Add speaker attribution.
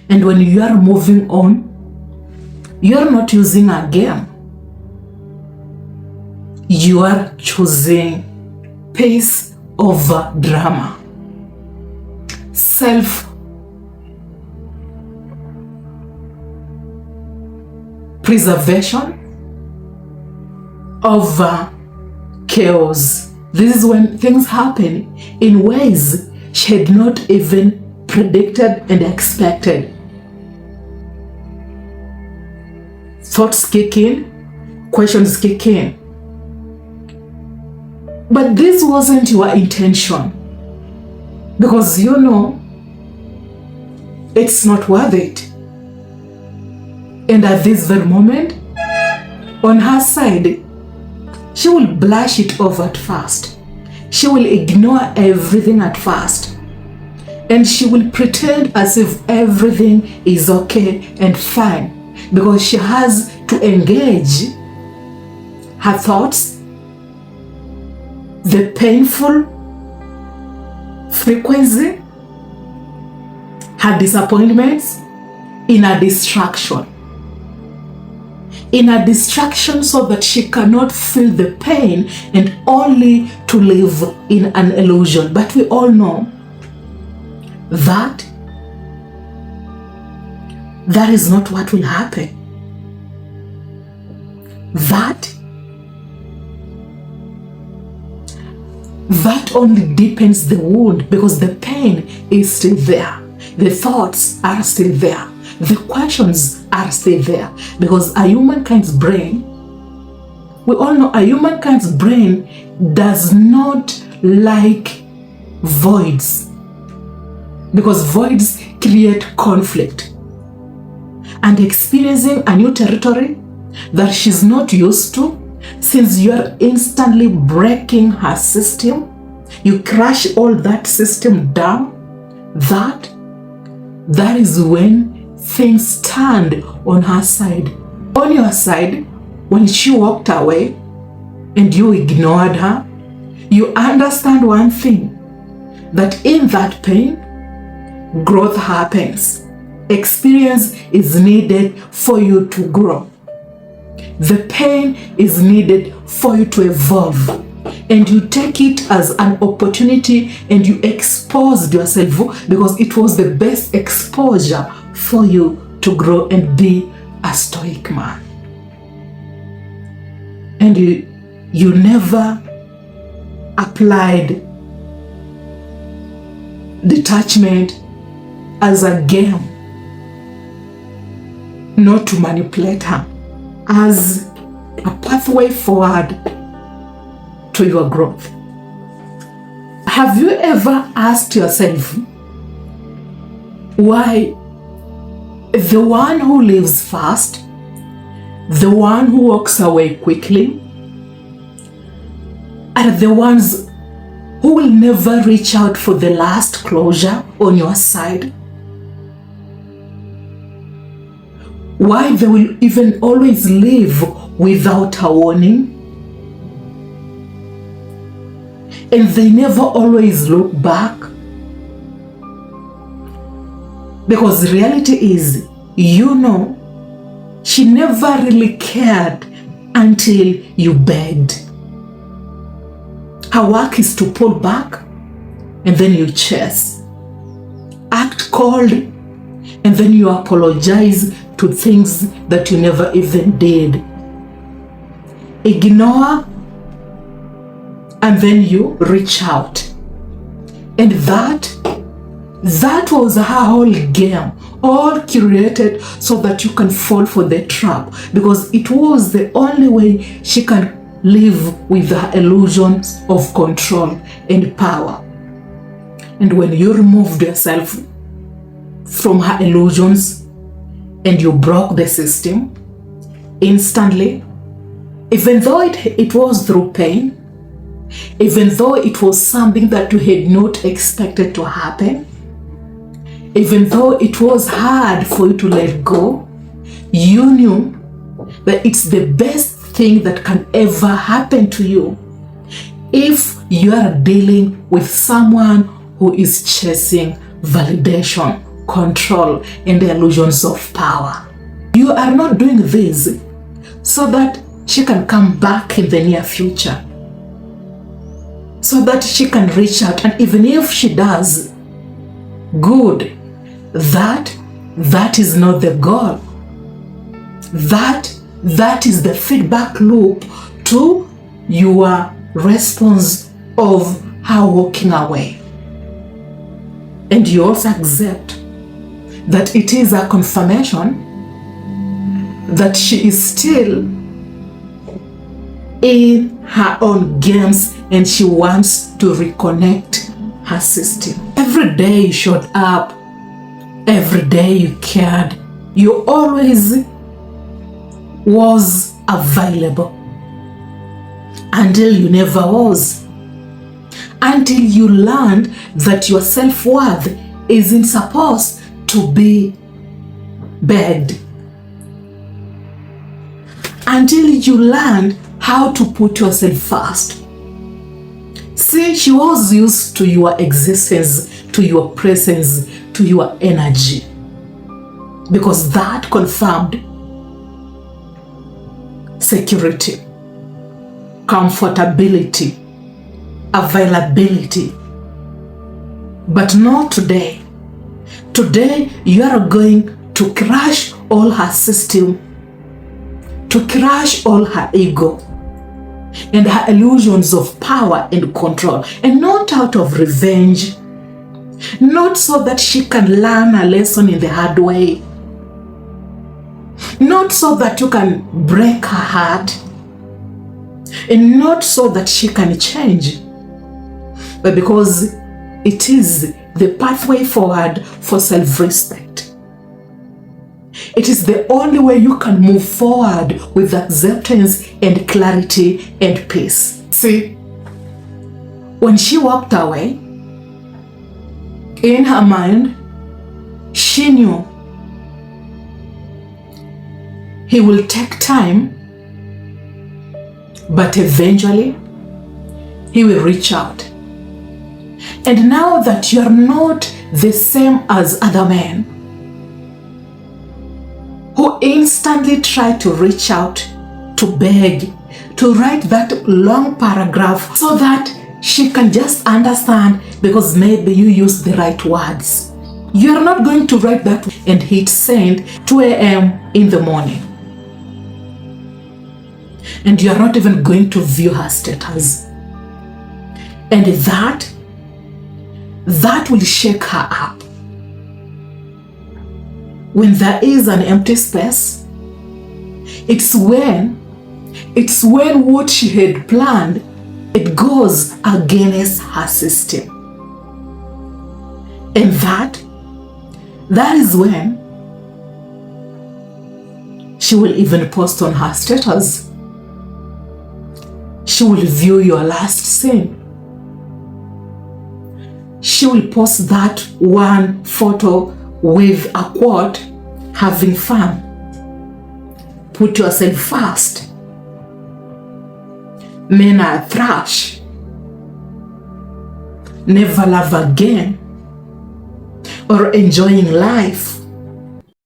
Speaker 1: And when you are moving on, you are not using a game. You are choosing peace over drama. Self-preservation over chaos. This is when things happen in ways she had not even predicted and expected. Thoughts kick in, questions kick in. But this wasn't your intention, because you know it's not worth it. And at this very moment, on her side, she will blush it off at first. She will ignore everything at first. And she will pretend as if everything is okay and fine, because she has to engage her thoughts, the painful frequency, her disappointments, in a distraction. In a distraction so that she cannot feel the pain and only to live in an illusion. But we all know that that is not what will happen. That only deepens the wound, because the pain is still there. The thoughts are still there. The questions are still there, because a humankind's brain, we all know a humankind's brain does not like voids, because voids create conflict. And experiencing a new territory that she's not used to, since you are instantly breaking her system, you crash all that system down, that is when things turned on her side. On your side, when she walked away and you ignored her, you understand one thing, that in that pain, growth happens. Experience is needed for you to grow. The pain is needed for you to evolve. And you take it as an opportunity and you exposed yourself, because it was the best exposure for you to grow and be a stoic man. And you never applied detachment as a game, not to manipulate her, as a pathway forward to your growth. Have you ever asked yourself why the one who lives fast, the one who walks away quickly, are the ones who will never reach out for the last closure on your side? Why they will even always leave without a warning? And they never always look back? Because reality is, you know, she never really cared until you begged. Her work is to pull back and then you chase. Act cold and then you apologize to things that you never even did. Ignore and then you reach out. And that was her whole game, all curated so that you can fall for the trap, because it was the only way she can live with her illusions of control and power. And when you removed yourself from her illusions and you broke the system, instantly, even though it was through pain, even though it was something that you had not expected to happen, even though it was hard for you to let go, you knew that it's the best thing that can ever happen to you if you are dealing with someone who is chasing validation control, and the illusions of power. You are not doing this so that she can come back in the near future, so that she can reach out. And even if she does, good. That is not the goal. That is the feedback loop to your response of her walking away. And you also accept that it is a confirmation that she is still in her own games and she wants to reconnect her system. Every day you showed up, every day you cared, you always was available, until you never was, until you learned that your self-worth isn't supposed to be begged, until you learned how to put yourself first. See, she was used to your existence, to your presence, to your energy, because that confirmed security, comfortability, availability. But not today. Today, you are going to crush all her system, to crush all her ego and her illusions of power and control, and not out of revenge, not so that she can learn a lesson in the hard way, not so that you can break her heart, and not so that she can change, but because it is the pathway forward for self-respect. It is the only way you can move forward with acceptance and clarity and peace. See, when she walked away, in her mind, she knew he will take time, but eventually he will reach out. And now that you are not the same as other men who instantly try to reach out, to beg, to write that long paragraph so that she can just understand because maybe you use the right words. You are not going to write that and hit send 2 a.m. in the morning. And you are not even going to view her status. And that will shake her up. When there is an empty space, it's when what she had planned, it goes against her system. And that is when she will even post on her status. She will view your last scene. She will post that one photo with a quote, having fun. Put yourself first. Men are trash. Never love again. Or enjoying life.